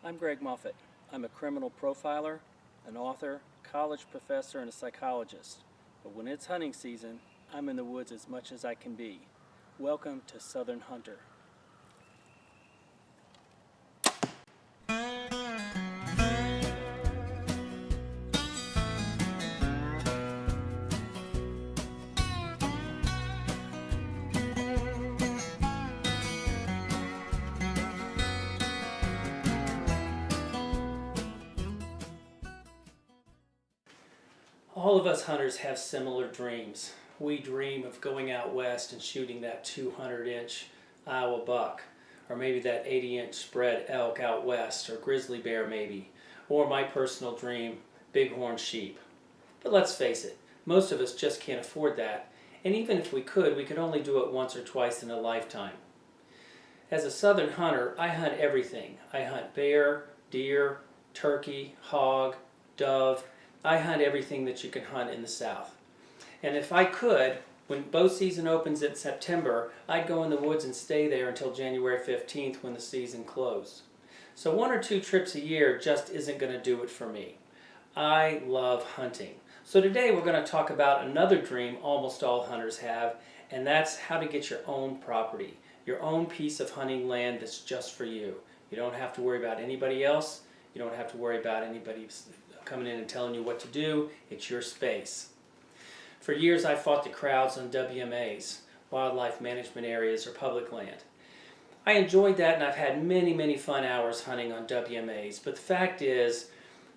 I'm Greg Moffett. I'm a criminal profiler, an author, college professor, and a psychologist. But when it's hunting season, I'm in the woods as much as I can be. Welcome to Southern Hunter. All of us hunters have similar dreams. We dream of going out west and shooting that 200-inch Iowa buck, or maybe that 80-inch spread elk out west, or grizzly bear maybe, or my personal dream, bighorn sheep. But let's face it, most of us just can't afford that, and even if we could only do it once or twice in a lifetime. As a southern hunter, I hunt everything. I hunt bear, deer, turkey, hog, dove. I hunt everything that you can hunt in the South. And if I could, when bow season opens in September, I'd go in the woods and stay there until January 15th when the season closed. So 1 or 2 trips a year just isn't going to do it for me. I love hunting. So today we're going to talk about another dream almost all hunters have, and that's how to get your own property, your own piece of hunting land that's just for you. You don't have to worry about anybody else. You don't have to worry about anybody coming in and telling you what to do. It's your space. For years I fought the crowds on WMAs, wildlife management areas, or public land. I enjoyed that, and I've had many fun hours hunting on WMAs, but the fact is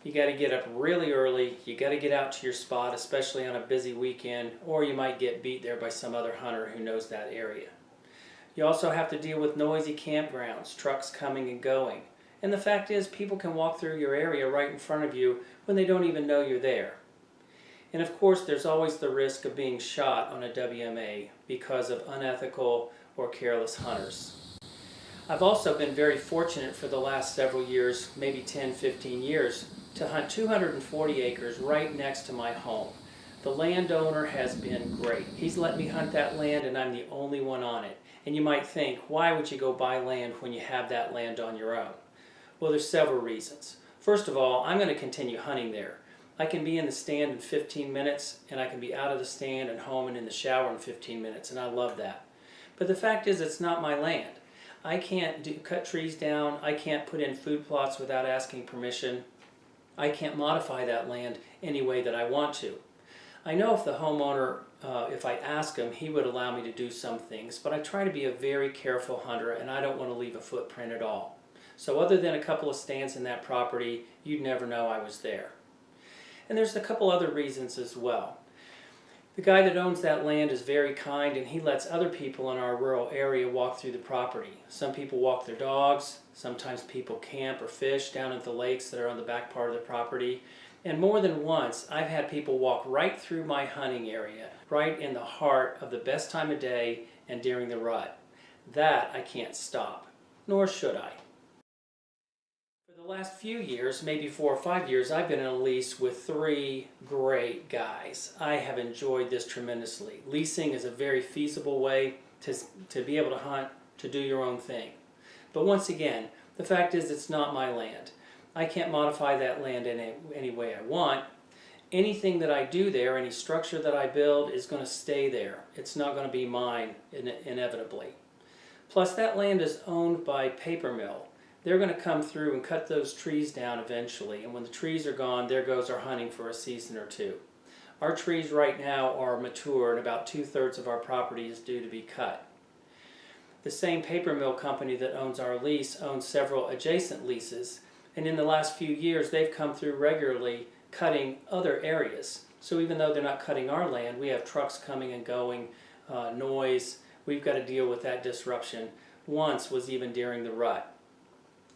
you got to get up really early, you got to get out to your spot, especially on a busy weekend, or you might get beat there by some other hunter who knows that area. You also have to deal with noisy campgrounds, trucks coming and going. And the fact is, people can walk through your area right in front of you when they don't even know you're there. And of course, there's always the risk of being shot on a WMA because of unethical or careless hunters. I've also been very fortunate for the last several years, maybe 10, 15 years, to hunt 240 acres right next to my home. The landowner has been great. He's let me hunt that land, and I'm the only one on it. And you might think, why would you go buy land when you have that land on your own? Well, there's several reasons. First of all, I'm going to continue hunting there. I can be in the stand in 15 minutes, and I can be out of the stand and home and in the shower in 15 minutes, and I love that. But the fact is, it's not my land. I can't cut trees down. I can't put in food plots without asking permission. I can't modify that land any way that I want to. I know if the homeowner, if I ask him, he would allow me to do some things, but I try to be a very careful hunter, and I don't want to leave a footprint at all. So other than a couple of stands in that property, you'd never know I was there. And there's a couple other reasons as well. The guy that owns that land is very kind, and he lets other people in our rural area walk through the property. Some people walk their dogs, sometimes people camp or fish down at the lakes that are on the back part of the property. And more than once, I've had people walk right through my hunting area, right in the heart of the best time of day and during the rut. That I can't stop, nor should I. For the last few years, maybe 4 or 5 years, I've been in a lease with 3 great guys. I have enjoyed this tremendously. Leasing is a very feasible way to be able to hunt, to do your own thing. But once again, the fact is it's not my land. I can't modify that land in any way I want. Anything that I do there, any structure that I build, is going to stay there. It's not going to be mine inevitably. Plus, that land is owned by paper mill. They're going to come through and cut those trees down eventually, and when the trees are gone, there goes our hunting for a season or 2. Our trees right now are mature, and about 2/3 of our property is due to be cut. The same paper mill company that owns our lease owns several adjacent leases, and in the last few years, they've come through regularly cutting other areas. So even though they're not cutting our land, we have trucks coming and going, noise. We've got to deal with that disruption. Once was even during the rut.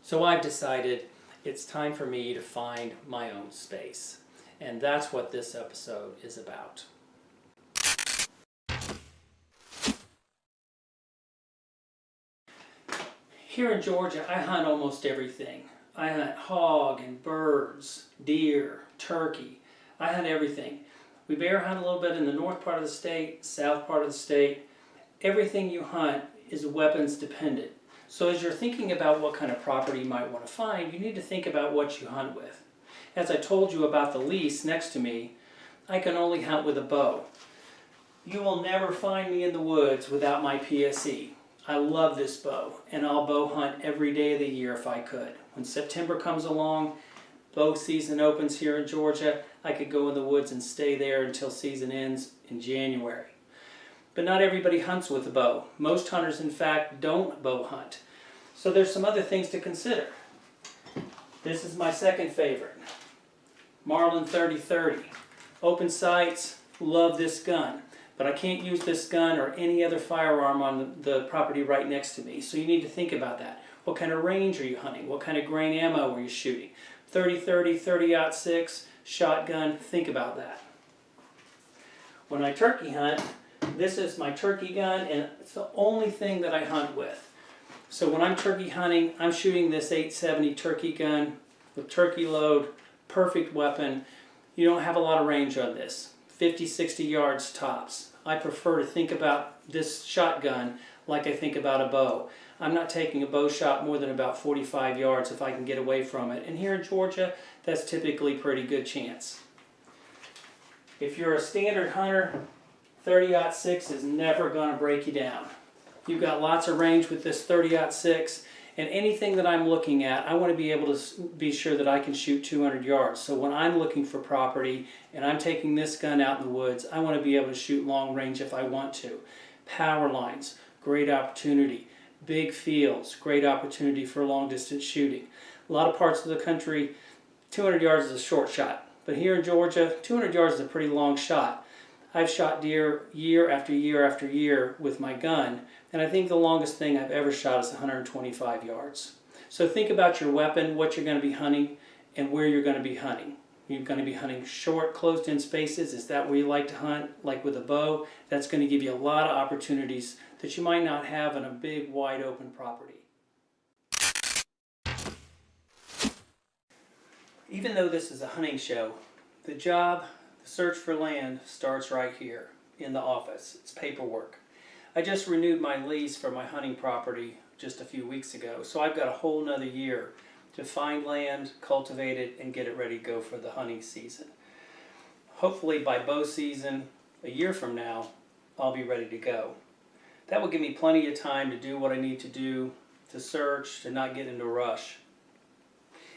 So I've decided it's time for me to find my own space. And that's what this episode is about. Here in Georgia, I hunt almost everything. I hunt hog and birds, deer, turkey. I hunt everything. We bear hunt a little bit in the north part of the state, south part of the state. Everything you hunt is weapons dependent. So as you're thinking about what kind of property you might want to find, you need to think about what you hunt with. As I told you about the lease next to me, I can only hunt with a bow. You will never find me in the woods without my PSE. I love this bow, and I'll bow hunt every day of the year if I could. When September comes along, bow season opens here in Georgia, I could go in the woods and stay there until season ends in January. But not everybody hunts with a bow. Most hunters, in fact, don't bow hunt. So there's some other things to consider. This is my second favorite, Marlin 3030. Open sights, love this gun. But I can't use this gun or any other firearm on the property right next to me. So you need to think about that. What kind of range are you hunting? What kind of grain ammo are you shooting? 30-30, 30-06, shotgun, think about that. When I turkey hunt, this is my turkey gun, and it's the only thing that I hunt with. So when I'm turkey hunting, I'm shooting this 870 turkey gun with turkey load, perfect weapon. You don't have a lot of range on this, 50-60 yards tops. I prefer to think about this shotgun like I think about a bow. I'm not taking a bow shot more than about 45 yards if I can get away from it. And here in Georgia, that's typically a pretty good chance. If you're a standard hunter, 30-06 is never going to break you down. You've got lots of range with this 30-06, and anything that I'm looking at, I want to be able to be sure that I can shoot 200 yards. So when I'm looking for property and I'm taking this gun out in the woods, I want to be able to shoot long range if I want to. Power lines, great opportunity. Big fields, great opportunity for long distance shooting. A lot of parts of the country, 200 yards is a short shot. But here in Georgia, 200 yards is a pretty long shot. I've shot deer year after year after year with my gun, and I think the longest thing I've ever shot is 125 yards. So think about your weapon, what you're going to be hunting, and where you're going to be hunting. You're going to be hunting short, closed-in spaces. Is that where you like to hunt, like with a bow? That's going to give you a lot of opportunities that you might not have in a big, wide-open property. Even though this is a hunting show, the job, the search for land, starts right here in the office. It's paperwork. I just renewed my lease for my hunting property just a few weeks ago, so I've got a whole nother year to find land, cultivate it, and get it ready to go for the hunting season. Hopefully by bow season, a year from now, I'll be ready to go. That will give me plenty of time to do what I need to do, to search, to not get into a rush.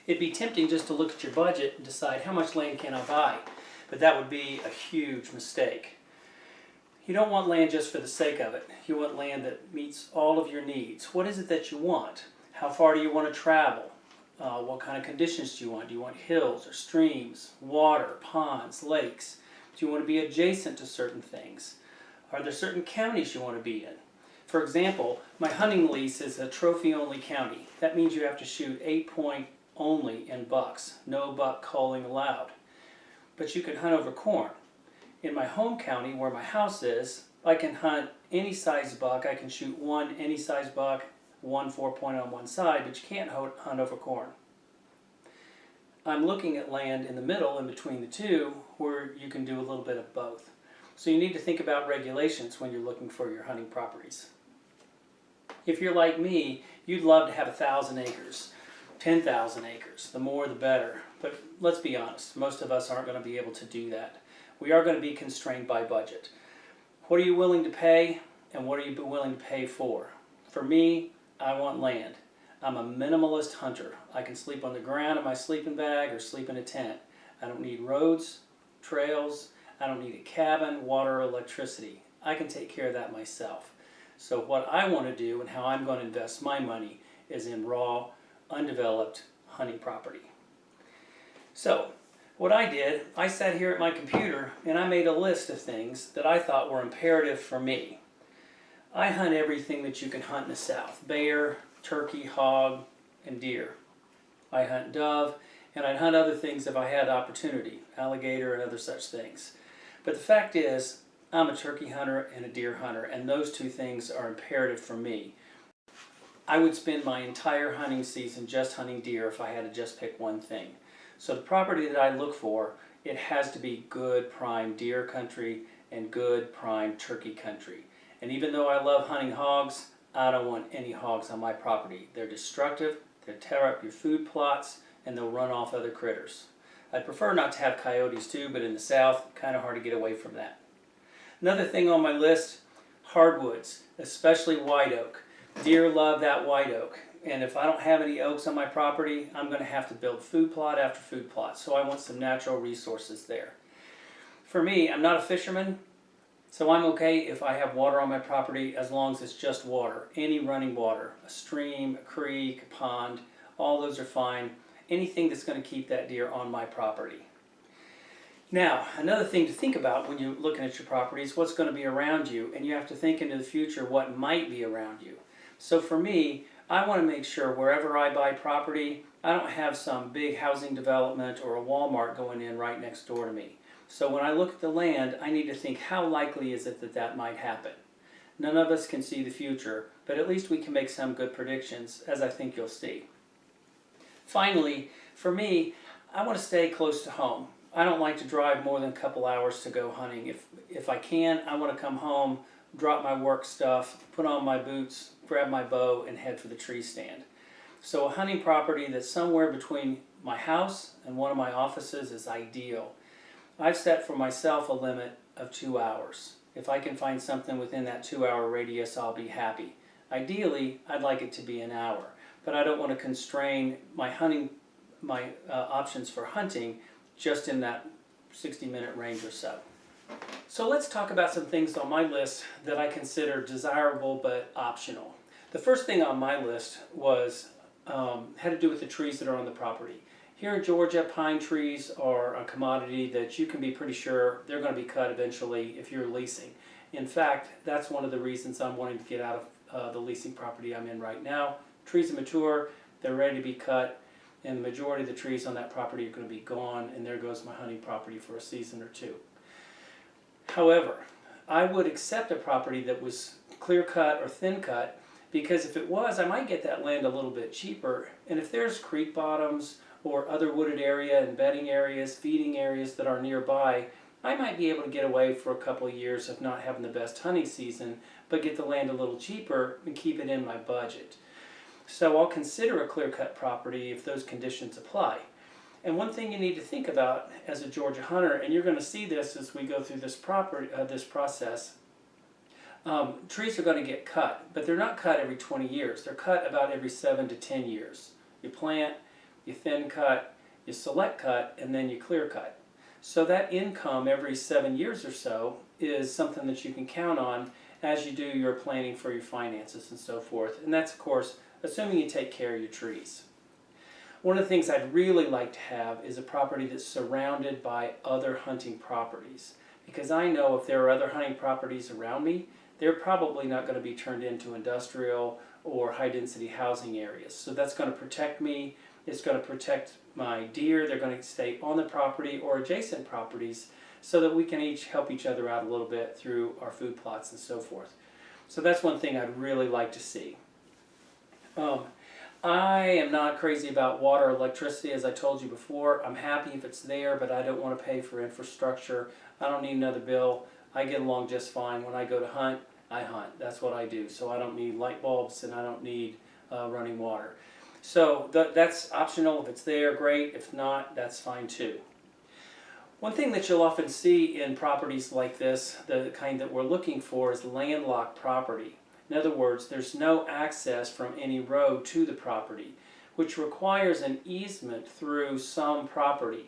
It'd be tempting just to look at your budget and decide how much land can I buy, but that would be a huge mistake. You don't want land just for the sake of it. You want land that meets all of your needs. What is it that you want? How far do you want to travel? What kind of conditions do you want? Do you want hills or streams, water, ponds, lakes? Do you want to be adjacent to certain things? Are there certain counties you want to be in? For example, my hunting lease is a trophy-only county. That means you have to shoot 8-point only in bucks. No buck calling allowed. But you can hunt over corn. In my home county, where my house is, I can hunt any size buck. I can shoot one any size buck, one 4-point on one side, but you can't hunt over corn. I'm looking at land in the middle, in between the two, where you can do a little bit of both. So you need to think about regulations when you're looking for your hunting properties. If you're like me, you'd love to have 1,000 acres, 10,000 acres. The more the better. But let's be honest, most of us aren't going to be able to do that. We are going to be constrained by budget. What are you willing to pay, and what are you willing to pay for? For me, I want land. I'm a minimalist hunter. I can sleep on the ground in my sleeping bag or sleep in a tent. I don't need roads, trails. I don't need a cabin, water, or electricity. I can take care of that myself. So what I want to do and how I'm going to invest my money is in raw, undeveloped hunting property. So what I did, I sat here at my computer and I made a list of things that I thought were imperative for me. I hunt everything that you can hunt in the South: bear, turkey, hog, and deer. I hunt dove, and I'd hunt other things if I had opportunity, alligator and other such things. But the fact is, I'm a turkey hunter and a deer hunter, and those two things are imperative for me. I would spend my entire hunting season just hunting deer if I had to just pick one thing. So the property that I look for, it has to be good prime deer country and good prime turkey country. And even though I love hunting hogs, I don't want any hogs on my property. They're destructive, they tear up your food plots, and they'll run off other critters. I'd prefer not to have coyotes too, but in the south, kind of hard to get away from that. Another thing on my list, hardwoods, especially white oak. Deer love that white oak. And if I don't have any oaks on my property, I'm going to have to build food plot after food plot. So I want some natural resources there. For me, I'm not a fisherman, so I'm okay if I have water on my property as long as it's just water. Any running water, a stream, a creek, a pond, all those are fine. Anything that's going to keep that deer on my property. Now, another thing to think about when you're looking at your property is what's going to be around you, and you have to think into the future what might be around you. So for me, I want to make sure wherever I buy property, I don't have some big housing development or a Walmart going in right next door to me. So when I look at the land, I need to think how likely is it that that might happen. None of us can see the future, but at least we can make some good predictions, as I think you'll see. Finally, for me, I want to stay close to home. I don't like to drive more than a couple hours to go hunting. If I can, I want to come home, drop my work stuff, put on my boots, grab my bow, and head for the tree stand. So a hunting property that's somewhere between my house and one of my offices is ideal. I've set for myself a limit of 2 hours. If I can find something within that 2-hour radius, I'll be happy. Ideally, I'd like it to be an hour, but I don't want to constrain my options for hunting just in that 60-minute range or so. So let's talk about some things on my list that I consider desirable but optional. The first thing on my list was had to do with the trees that are on the property. Here in Georgia, pine trees are a commodity that you can be pretty sure they're going to be cut eventually if you're leasing. In fact, that's one of the reasons I'm wanting to get out of the leasing property I'm in right now. Trees are mature, they're ready to be cut, and the majority of the trees on that property are going to be gone, and there goes my hunting property for a season or two. However, I would accept a property that was clear cut or thin cut, because if it was, I might get that land a little bit cheaper. And if there's creek bottoms or other wooded area and bedding areas, feeding areas that are nearby, I might be able to get away for a couple of years of not having the best hunting season, but get the land a little cheaper and keep it in my budget. So I'll consider a clear-cut property if those conditions apply. And one thing you need to think about as a Georgia hunter, and you're going to see this as we go through this process, trees are going to get cut, but they're not cut every 20 years. They're cut about every 7 to 10 years. You plant, you thin cut, you select cut, and then you clear cut. So that income every 7 years or so is something that you can count on as you do your planning for your finances and so forth. And that's, of course, assuming you take care of your trees. One of the things I'd really like to have is a property that's surrounded by other hunting properties. Because I know if there are other hunting properties around me, they're probably not going to be turned into industrial or high-density housing areas. So that's going to protect me. It's going to protect my deer. They're going to stay on the property or adjacent properties so that we can each help each other out a little bit through our food plots and so forth. So that's one thing I'd really like to see. I am not crazy about water or electricity, as I told you before. I'm happy if it's there, but I don't want to pay for infrastructure. I don't need another bill. I get along just fine. When I go to hunt, I hunt. That's what I do. So I don't need light bulbs and I don't need running water. So that's optional. If it's there, great. If not, that's fine too. One thing that you'll often see in properties like this, the kind that we're looking for, is landlocked property. In other words, there's no access from any road to the property, which requires an easement through some property.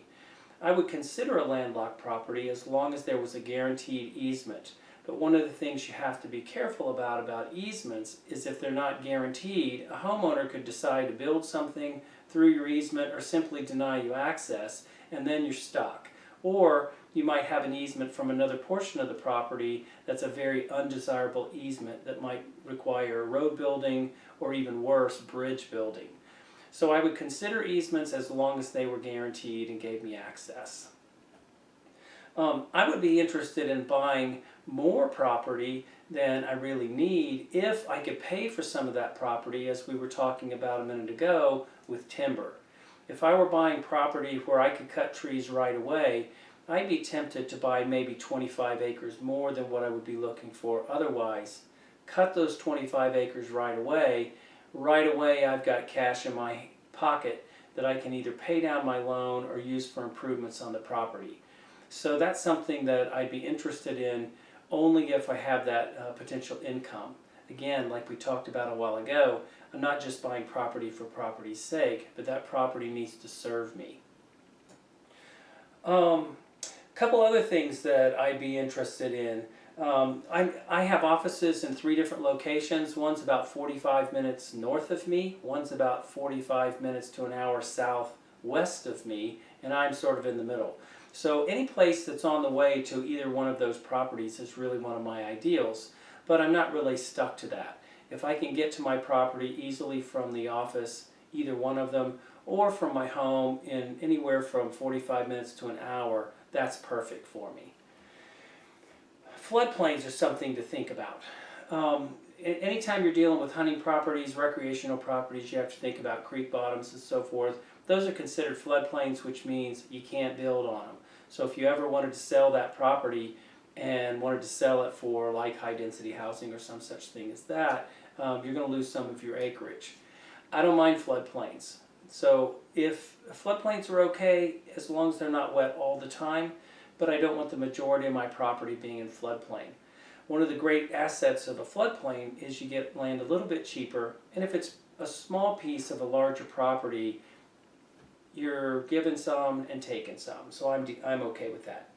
I would consider a landlocked property as long as there was a guaranteed easement. But one of the things you have to be careful about easements is if they're not guaranteed, a homeowner could decide to build something through your easement or simply deny you access, and then you're stuck. Or you might have an easement from another portion of the property that's a very undesirable easement that might require road building or even worse, bridge building. So I would consider easements as long as they were guaranteed and gave me access. I would be interested in buying more property than I really need if I could pay for some of that property, as we were talking about a minute ago, with timber. If I were buying property where I could cut trees right away, I'd be tempted to buy maybe 25 acres more than what I would be looking for otherwise. cut those 25 acres right away, I've got cash in my pocket that I can either pay down my loan or use for improvements on the property. So that's something that I'd be interested in only if I have that potential income. Again, like we talked about a while ago, I'm not just buying property for property's sake, but that property needs to serve me. Couple other things that I'd be interested in. I have offices in 3 different locations. One's about 45 minutes north of me, one's about 45 minutes to an hour southwest of me, and I'm sort of in the middle. So any place that's on the way to either one of those properties is really one of my ideals, but I'm not really stuck to that. If I can get to my property easily from the office, either one of them, or from my home in anywhere from 45 minutes to an hour, that's perfect for me. Floodplains are something to think about. Anytime you're dealing with hunting properties, recreational properties, you have to think about creek bottoms and so forth. Those are considered floodplains, which means you can't build on them. So if you ever wanted to sell that property and wanted to sell it for like high density housing or some such thing as that, you're going to lose some of your acreage. I don't mind floodplains. So if floodplains are okay as long as they're not wet all the time, but I don't want the majority of my property being in floodplain. One of the great assets of a floodplain is you get land a little bit cheaper, and if it's a small piece of a larger property, you're given some and taken some. So I'm okay with that.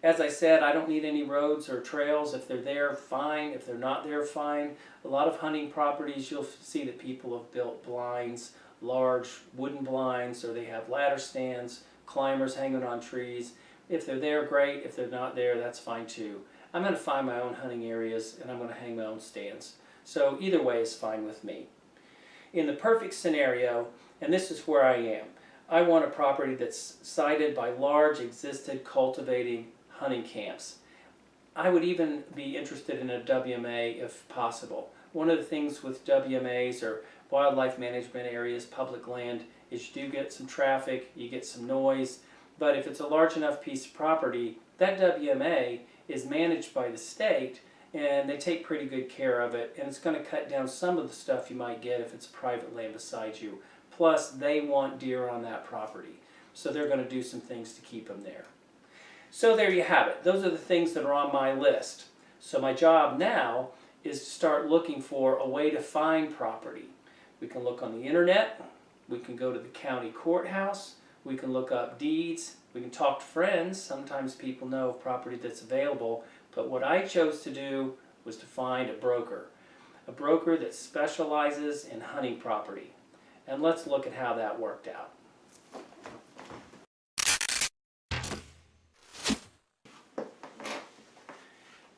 As I said, I don't need any roads or trails. If they're there, fine. If they're not there, fine. A lot of hunting properties, you'll see that people have built blinds, large wooden blinds, or they have ladder stands, climbers hanging on trees. If they're there, great. If they're not there, that's fine too. I'm going to find my own hunting areas and I'm going to hang my own stands. So either way is fine with me. In the perfect scenario, and this is where I am, I want a property that's sited by large existed cultivating hunting camps. I would even be interested in a WMA if possible. One of the things with WMAs or wildlife management areas, public land, is you do get some traffic, you get some noise, but if it's a large enough piece of property, that WMA is managed by the state and they take pretty good care of it, and it's going to cut down some of the stuff you might get if it's private land beside you. Plus, they want deer on that property, so they're going to do some things to keep them there. So there you have it. Those are the things that are on my list. So my job now is to start looking for a way to find property. We can look on the internet, we can go to the county courthouse, we can look up deeds, we can talk to friends. Sometimes people know of property that's available, but what I chose to do was to find a broker that specializes in hunting property. And let's look at how that worked out.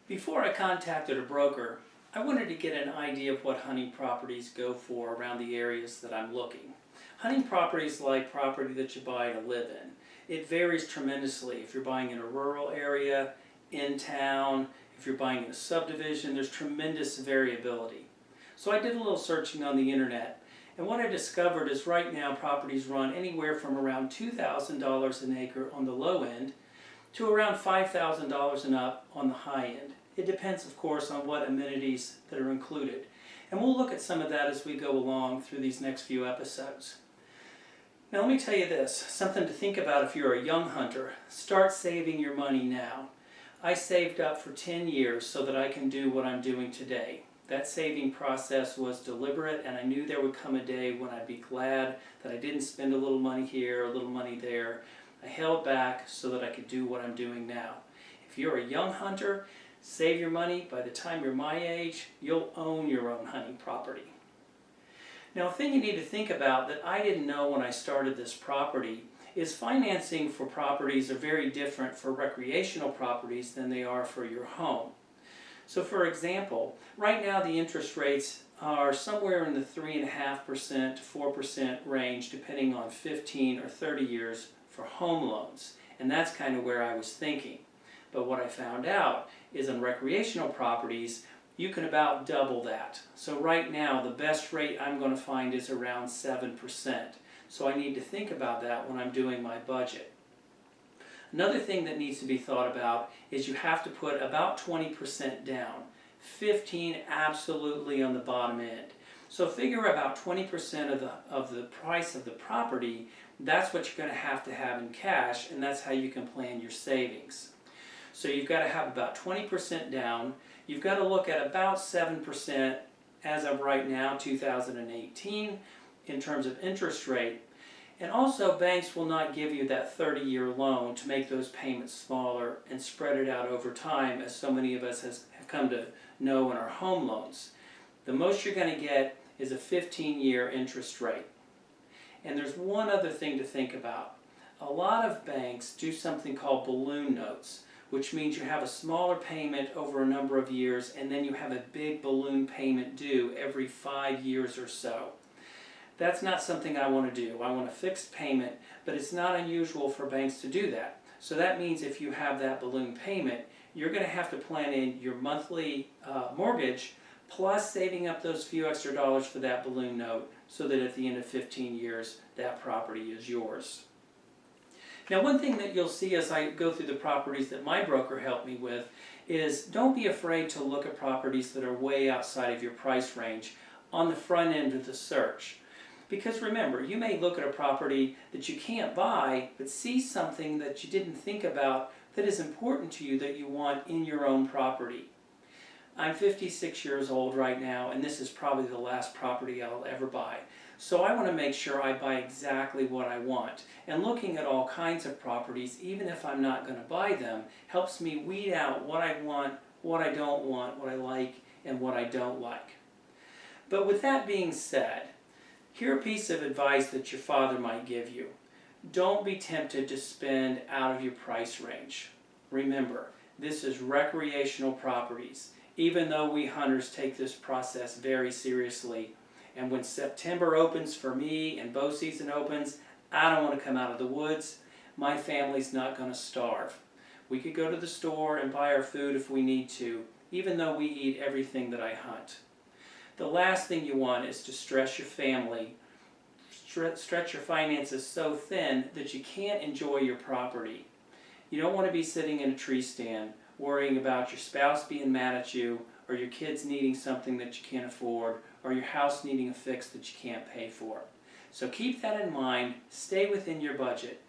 Before I contacted a broker, I wanted to get an idea of what hunting properties go for around the areas that I'm looking. Hunting properties like property that you buy to live in. It varies tremendously. If you're buying in a rural area, in town, if you're buying in a subdivision, there's tremendous variability. So I did a little searching on the internet, and what I discovered is right now properties run anywhere from around $2,000 an acre on the low end to around $5,000 and up on the high end. It depends, of course, on what amenities that are included. And we'll look at some of that as we go along through these next few episodes. Now let me tell you this, something to think about if you're a young hunter. Start saving your money now. I saved up for 10 years so that I can do what I'm doing today. That saving process was deliberate, and I knew there would come a day when I'd be glad that I didn't spend a little money here, a little money there. I held back so that I could do what I'm doing now. If you're a young hunter, save your money. By the time you're my age, you'll own your own hunting property. Now, a thing you need to think about that I didn't know when I started this property is financing for properties are very different for recreational properties than they are for your home. So for example, right now the interest rates are somewhere in the 3.5% to 4% range depending on 15 or 30 years for home loans. And that's kind of where I was thinking. But what I found out is on recreational properties, you can about double that. So right now the best rate I'm going to find is around 7%. So I need to think about that when I'm doing my budget. Another thing that needs to be thought about is you have to put about 20% down. 15 absolutely on the bottom end. So figure about 20% of the price of the property. That's what you're going to have in cash, and that's how you can plan your savings. So you've got to have about 20% down. You've got to look at about 7% as of right now, 2018, in terms of interest rate. And also, banks will not give you that 30-year loan to make those payments smaller and spread it out over time, as so many of us have come to know in our home loans. The most you're going to get is a 15-year interest rate. And there's one other thing to think about. A lot of banks do something called balloon notes, which means you have a smaller payment over a number of years, and then you have a big balloon payment due every 5 years or so. That's not something I want to do. I want a fixed payment, but it's not unusual for banks to do that. So that means if you have that balloon payment, you're going to have to plan in your monthly mortgage plus saving up those few extra dollars for that balloon note, so that at the end of 15 years, that property is yours. Now, one thing that you'll see as I go through the properties that my broker helped me with is don't be afraid to look at properties that are way outside of your price range on the front end of the search. Because remember, you may look at a property that you can't buy, but see something that you didn't think about that is important to you that you want in your own property. I'm 56 years old right now, and this is probably the last property I'll ever buy. So I want to make sure I buy exactly what I want. And looking at all kinds of properties, even if I'm not going to buy them, helps me weed out what I want, what I don't want, what I like, and what I don't like. But with that being said, here's a piece of advice that your father might give you. Don't be tempted to spend out of your price range. Remember, this is recreational properties. Even though we hunters take this process very seriously. And when September opens for me and bow season opens, I don't want to come out of the woods. My family's not going to starve. We could go to the store and buy our food if we need to, even though we eat everything that I hunt. The last thing you want is to stress your family, stretch your finances so thin that you can't enjoy your property. You don't want to be sitting in a tree stand worrying about your spouse being mad at you, or your kids needing something that you can't afford, or your house needing a fix that you can't pay for. So keep that in mind, stay within your budget.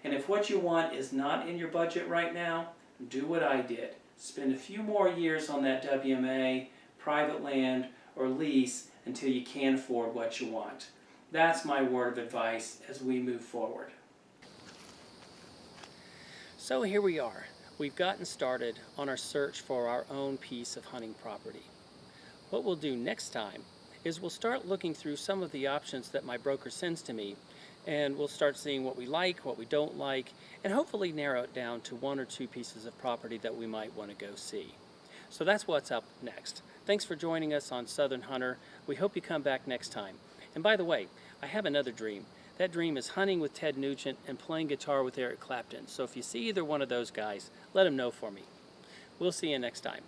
And if what you want is not in your budget right now, do what I did. Spend a few more years on that WMA, private land, or lease until you can afford what you want. That's my word of advice as we move forward. So here we are. We've gotten started on our search for our own piece of hunting property. What we'll do next time is we'll start looking through some of the options that my broker sends to me, and we'll start seeing what we like, what we don't like, and hopefully narrow it down to 1 or 2 pieces of property that we might want to go see. So that's what's up next. Thanks for joining us on Southern Hunter. We hope you come back next time. And by the way, I have another dream. That dream is hunting with Ted Nugent and playing guitar with Eric Clapton. So if you see either one of those guys, let them know for me. We'll see you next time.